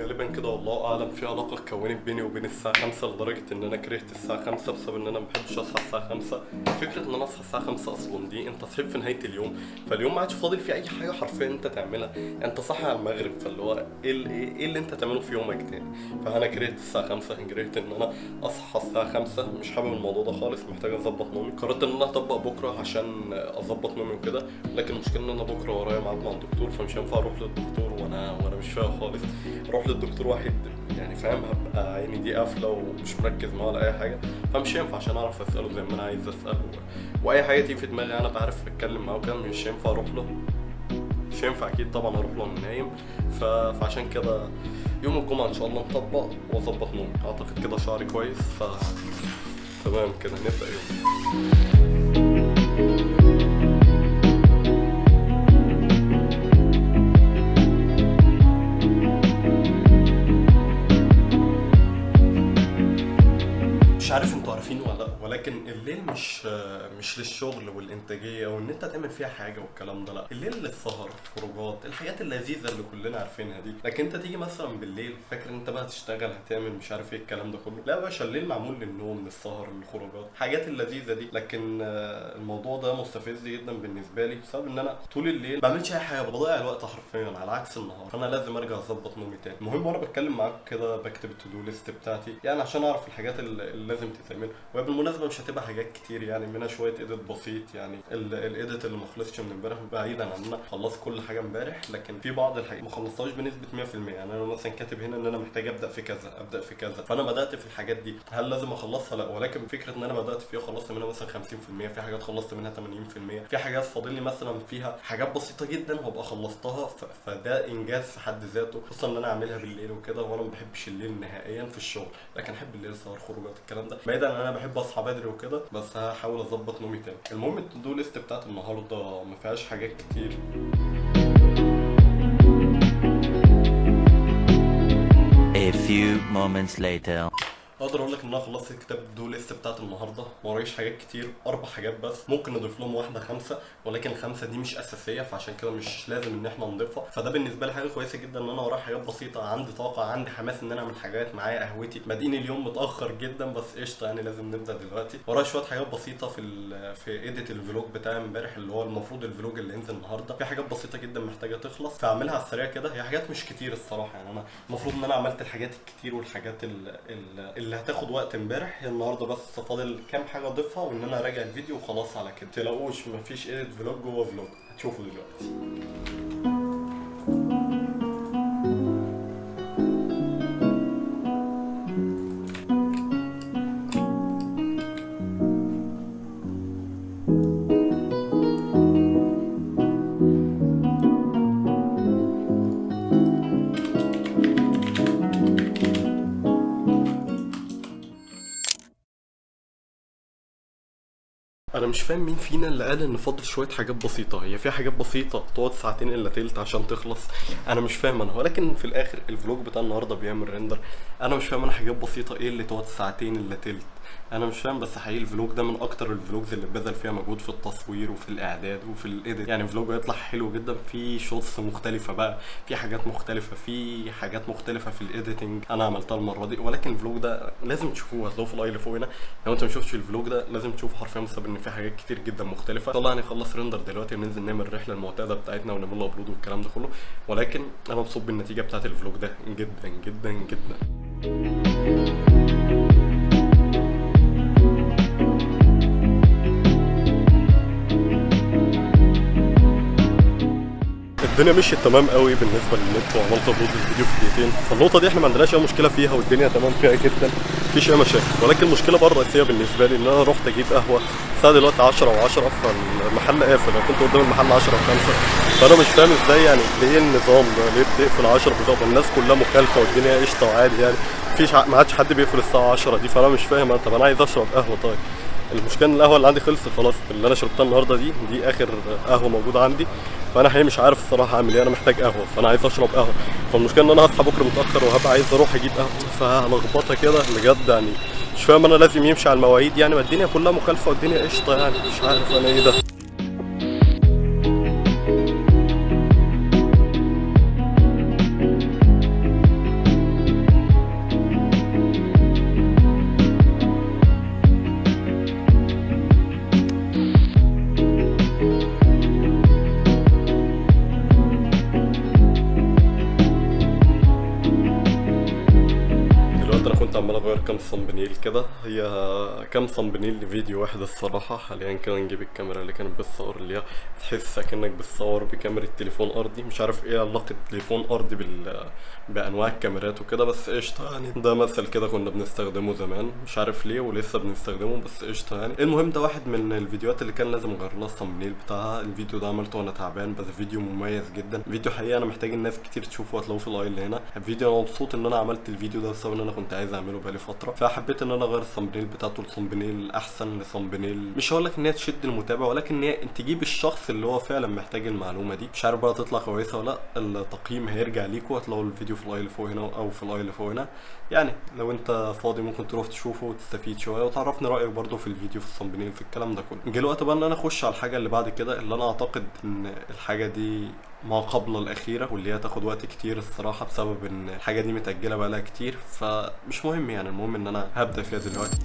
غالبا كده والله اعلم في علاقه اتكونت بيني وبين الساعه 5 لدرجه ان انا كرهت الساعه 5 بسبب ان انا ما بحبش اصحى الساعه 5. فكره ان انا اصحى الساعه 5 اصلا دي انت صحيت في نهايه اليوم، فاليوم ما عادش فاضل فيه اي حاجه حرفيا انت تعملها. انت صاحي على المغرب، فاللي هو إيه اللي انت تعمله في يومك تاني. فانا كرهت الساعه 5، كرهت ان انا اصحى الساعه 5. مش حابب الموضوع ده خالص، محتاج اظبط نومي. قررت ان انا اطبق بكره عشان اظبط نومي وكده، لكن المشكله ان انا بكره ورايا ميعاد مع الدكتور، فمش هينفع اروح للدكتور وانا مش فاهم خالص. اروح للدكتور واحد يعني فاهم، هبقى عيني دي قافله ومش مركز معاه ولا اي حاجه، فمش هينفع عشان اعرف اساله زي ما انا عايز اساله. واي حاجه تيجي في دماغي انا بعرف اتكلم معاه وكده، مش هينفع اروح له، مش هينفع اكيد طبعا اروح له وانا نايم. فعشان كده يوم الجمعه ان شاء الله نطبق واظبط نومي. اعتقد كده شعري كويس، تمام كده نبدا يوم. مش عارف انتوا عارفين ولا لا، ولكن الليل مش للشغل والانتاجيه وان انت تعمل فيها حاجه والكلام ده، لا. الليل للسهر، الخروجات، الحاجات اللذيذه اللي كلنا عارفينها دي. لكن انت تيجي مثلا بالليل فاكر انت بقى تشتغل، هتعمل مش عارف ايه الكلام ده كله. لا يا باشا، الليل معمول للنوم، للسهر، للخروجات، الحاجات اللذيذه دي. لكن الموضوع ده مستفز جدا بالنسبه لي بسبب ان انا طول الليل ما بعملش اي حاجه، بضيع الوقت حرفيا على عكس النهار. فانا لازم ارجع اظبط نومي تاني. المهم وانا بتكلم معاك كده بكتب التو دو ليست بتاعتي، يعني عشان اعرف الحاجات اللي لازم تتعمل. وبالمناسبه مش هتبقى حاجات كتير، يعني منها شويه ايديت بسيط. يعني الايديت اللي ما خلصش من امبارح، بعيدا عن ان انا خلصت كل حاجه امبارح، لكن في بعض الحاجات ما خلصتهاش بنسبه 100%. يعني انا مثلا كاتب هنا ان انا محتاج ابدا في كذا، فانا بدات في الحاجات دي. هل لازم اخلصها؟ لا. ولكن فكره ان انا بدات فيها خلصت منها مثلا 50%، في حاجات خلصت منها 80%، في حاجات فاضل لي مثلا فيها حاجات بسيطه جدا وابقى خلصتها. فده انجاز في حد ذاته، خصوصا ان انا اعملها بالليل وكده، وانا ما بحبش الليل نهائيا في الشغل. لكن احب الليل، سهر، خروجات، الكلام ده. بعيدا ان انا بحب اصحى بدري وكده، بس هحاول اظبط نومي تاني. المهم التو ليست بتاعت النهارده ما فيهاش حاجات كتير. A few moments later. اقدر اقول لك ان انا خلصت كتاب الدو ليست بتاعت النهارده، ما ورايش حاجات كتير، 4 حاجات بس. ممكن نضيف لهم واحده 5، ولكن 5 دي مش اساسيه، فعشان كده مش لازم ان احنا نضيفها. فده بالنسبه لي حاجه كويسه جدا، ان انا ورايا حاجات بسيطه، عندي طاقه، عندي حماس ان انا اعمل حاجات، معايا قهوتي، بادئين اليوم متاخر جدا بس قشطه، يعني لازم نبدا دلوقتي. ورايا شويه حاجات بسيطه في ايديت الفلوج بتاع امبارح، اللي هو المفروض الفلوج اللي ينزل النهارده. في حاجات بسيطه جدا محتاجه تخلص، فاعملها على السريع كده. هي حاجات مش كتير الصراحه، يعني انا المفروض ان انا عملت الحاجات الكتير والحاجات اللي هتاخد وقت امبارح. هي النهارده بس فاضل كام حاجه اضيفها، وان انا اراجع الفيديو وخلاص. على كده متقلقوش، مفيش ايديت فلوج جوه فلوج، هتشوفوا دلوقتي. انا مش فاهم مين فينا اللي قال ان فاضل شويه حاجات بسيطه. هي في حاجات بسيطه تقعد ساعتين الا تلت عشان تخلص؟ انا مش فاهم انا. ولكن في الاخر الفلوج بتاع النهارده بيعمل ريندر. انا مش فاهم انا حاجات بسيطه ايه اللي تقعد ساعتين الا تلت. انا مش فاهم. بس حقيقي الفلوج ده من اكتر الفلوجز اللي بذل فيها مجهود في التصوير وفي الاعداد وفي الايديت. يعني فلوج هيطلع حلو جدا، في شوتس مختلفه بقى، في حاجات مختلفه، في الايديتنج انا عملتها المره دي. ولكن الفلوج ده لازم تشوفوه، هتلاقوه في الاي اللي فوق هنا. لو انت ما شفتش الفلوج ده لازم تشوفه حرفيا، بسبب ان في حاجات كتير جدا مختلفه. طبعا هنخلص ريندر دلوقتي وننزل نعمل الرحله المعتاده بتاعتنا ونعمل له ابلود والكلام ده كله. ولكن انا مبسوط بالنتيجه بتاعت الفلوج ده جدا جدا جدا. الدنيا مشيت تمام قوي بالنسبه للنت، وعملت ابلود الفيديو في دقيقتين. فالنقطه دي احنا ما عندناش اي مشكله فيها، والدنيا تمام فيها جدا، مفيش اي مشاكل. ولكن المشكله بقى الرئيسيه بالنسبه لي ان انا رحت اجيب قهوه الساعه دلوقتي 10 و10، فالمحل قافل. انا كنت قدام المحل 10 و5، فانا مش فاهم ازاي يعني ليه النظام ده، ليه بتقفل 10 بالظبط؟ الناس كلها مخالفه والدنيا قشطه وعادي، يعني مفيش ما عادش حد بيقفل الساعه 10 دي. فانا مش فاهم. طب انا عايز اشرب قهوه. طيب المشكله ان القهوه اللي عندي خلصت خلاص، اللي انا شربتها النهارده دي اخر قهوه موجوده عندي. فانا حقيقي مش عارف الصراحه اعمل ايه. انا محتاج قهوه، فانا عايز اشرب قهوه. فالمشكله ان انا هصحى بكره متاخر وهبقى عايز اروح اجيب قهوه، فلخبطه كده بجد. يعني مش فاهم. انا لازم يمشي على المواعيد يعني، ما الدنيا كلها مخالفه والدنيا قشطه، يعني مش عارف انا ايه ده. عمال اغير كام صمبنيل كده، هي كام صمبنيل لفيديو واحد الصراحه. حاليا كده نجيب الكاميرا اللي كانت بتصور، اللي هي تحس كأنك بتصور بكاميرا تليفون ارضي. مش عارف ايه علاقه تليفون ارضي بانواع الكاميرات وكده، بس قشطه يعني. ده مثل كده كنا بنستخدمه زمان، مش عارف ليه ولسه بنستخدمه، بس قشطه يعني. المهم ده واحد من الفيديوهات اللي كان لازم اغير لها الصمبنيل بتاعها. الفيديو ده عملته وانا تعبان، بس فيديو مميز جدا، فيديو حقيقه انا محتاج الناس كتير تشوفه، هتلاقوه في الاي اللي هنا. الفيديو انا مبسوط ان انا عملت الفيديو ده بسبب ان انا كنت عايز اعمله بقالي فتره، فحبيت ان انا اغير الصمبنيل بتاعته لصمبنيل احسن، لصمبنيل مش هقول لك ان هي تشد المتابع، ولكن ان هي تجيب الشخص اللي هو فعلا محتاج المعلومه دي. مش عارف بقى تطلع كويسه ولا لا، التقييم هيرجع ليكوا. هتلاقوا الفيديو في الاي اللي فوق هنا او في الاي اللي فوق هنا، يعني لو انت فاضي ممكن تروح تشوفه وتستفيد شويه وتعرفني رايك برضو في الفيديو، في الصمبنيل، في الكلام ده كله. جه الوقت بقى ان انا اخش على الحاجه اللي بعد كده، اللي انا اعتقد ان الحاجه دي ما قبل الاخيره، واللي هي تاخد وقت كتير الصراحه بسبب ان الحاجه دي متاجله بقالها كتير، فمش مهم يعني. المهم ان انا هبدا فيها دلوقتي.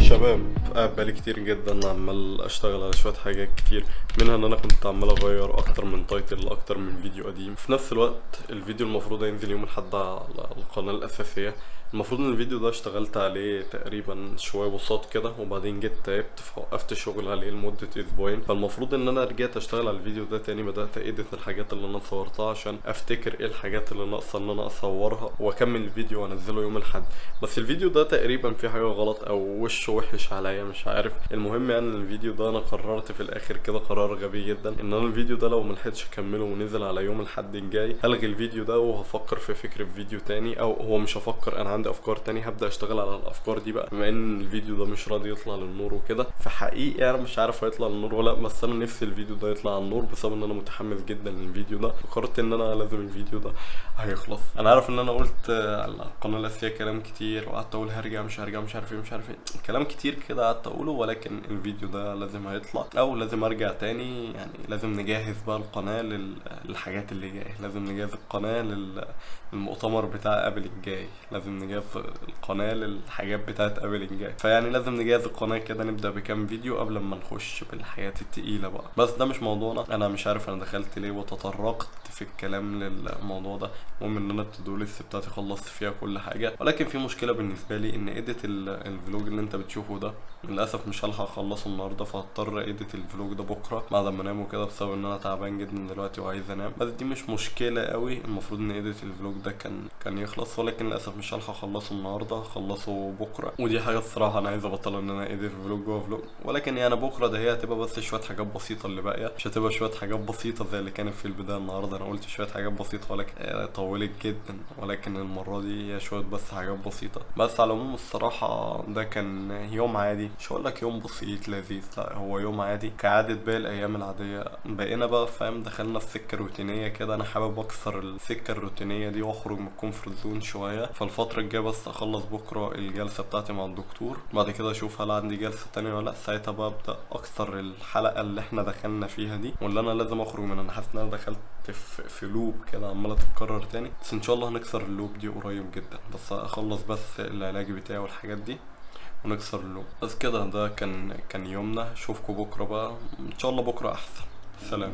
شباب، بقالي كتير جدا عمال اشتغل على شويه حاجات كتير، منها ان انا كنت عمال اغير اكتر من تايتل لاكتر من فيديو قديم. في نفس الوقت الفيديو المفروض ينزل يوم الاحد على القناه الاساسيه. المفروض ان الفيديو ده اشتغلت عليه تقريبا شويه بساط كده، وبعدين جيت تعبت فوقفت شغل عليه لمده اسبوعين. فالمفروض ان انا رجعت اشتغل على الفيديو ده تاني، بدات ايديت الحاجات اللي انا صورتها عشان افتكر ايه الحاجات اللي ناقصه ان انا اصورها واكمل الفيديو وانزله يوم الاحد. بس الفيديو ده تقريبا فيه حاجه غلط او وشه وحش عليا، مش عارف. المهم يعني الفيديو ده انا قررت في الاخر كده قرار غبي جدا، ان انا الفيديو ده لو ملحقتش اكمله ونزل على يوم الاحد الجاي هلغي الفيديو ده وهفكر في فكره فيديو تاني. او هو مش هفكر، انا عندي افكار تاني هبدا اشتغل على الافكار دي بقى، بما ان الفيديو ده مش راضي يطلع للنور وكده. فحقيقي انا مش عارف هيطلع للنور ولا لا، بس انا نفسي الفيديو ده يطلع على النور بسبب ان انا متحمس جدا للفيديو ده. فكرت ان انا لازم الفيديو ده هيخلص. انا عارف ان انا قلت على القناه الاساسيه كلام كتير، وقعدت اقول هرجع مش هرجع مش عارف ايه مش عارف ايه، كلام كتير كده قعدت اقوله، ولكن الفيديو ده لازم هيطلع او لازم ارجع تاني. يعني لازم نجهز بقى القناه للحاجات اللي جايه، لازم نجهز القناه للمؤتمر بتاع ابل الجاي، لازم نجهز القناه للحاجات بتاعت ابل الجاي. فيعني لازم نجهز القناه كده، نبدا بكام فيديو قبل ما نخش بالحاجات التقيله بقى. بس ده مش موضوعنا، انا مش عارف انا دخلت ليه وتطرقت في الكلام للموضوع ده. المهم ان انا التودو ليست بتاعتي خلصت فيها كل حاجه، ولكن في مشكله بالنسبه لي، ان ايديت الفلوج اللي انت بتشوفه ده للاسف مش هلحق اخلصه النهارده، فهضطر ايديت الفلوج ده بكره بعد ما انام وكده، بسبب ان انا تعبان جدا دلوقتي وعايز انام. بس دي مش مشكله قوي، المفروض ان ايديت الفلوج ده كان يخلص، ولكن للاسف مش هلحق اخلصه النهارده، هخلصه بكره. ودي حاجه الصراحه انا عايز ابطل ان انا ايديت فلوج جوه فلوج، ولكن يعني بكره ده هي هتبقى بس شويه حاجات بسيطه اللي باقيه، مش هتبقى شويه حاجات بسيطه زي اللي كانت في البدايه. النهارده انا قلت شويه حاجات بسيطه ولكن طولت جدا، ولكن المره دي هي شويه بس حاجات بسيطه. بس على العموم الصراحه ده كان يوم عادي، مش هقول لك يوم بسيط لذيذ، لا هو يوم عادي كعاده باقي الايام العاديه. بقينا بقى فاهم، دخلنا في سكه روتينيه كده، انا حابب اكسر السكه الروتينيه دي واخرج من الكومفورت زون شويه. فالفتره الجايه بس اخلص بكره الجلسه بتاعتي مع الدكتور، بعد كده اشوف هل عندي جلسه تانية ولا لا، ساعتها بقى ابدا اكسر الحلقه اللي احنا دخلنا فيها دي، واللي انا لازم اخرج منها. انا حاسس ان انا دخلت في لوب كده عماله تتكرر تاني، بس ان شاء الله هنكسر اللوب دي قريب جدا. بس اخلص بس العلاج بتاعي والحاجات دي ونكسر اللوب. بس كده ده كان يومنا. اشوفكم بكره بقى ان شاء الله، بكره احسن. سلام.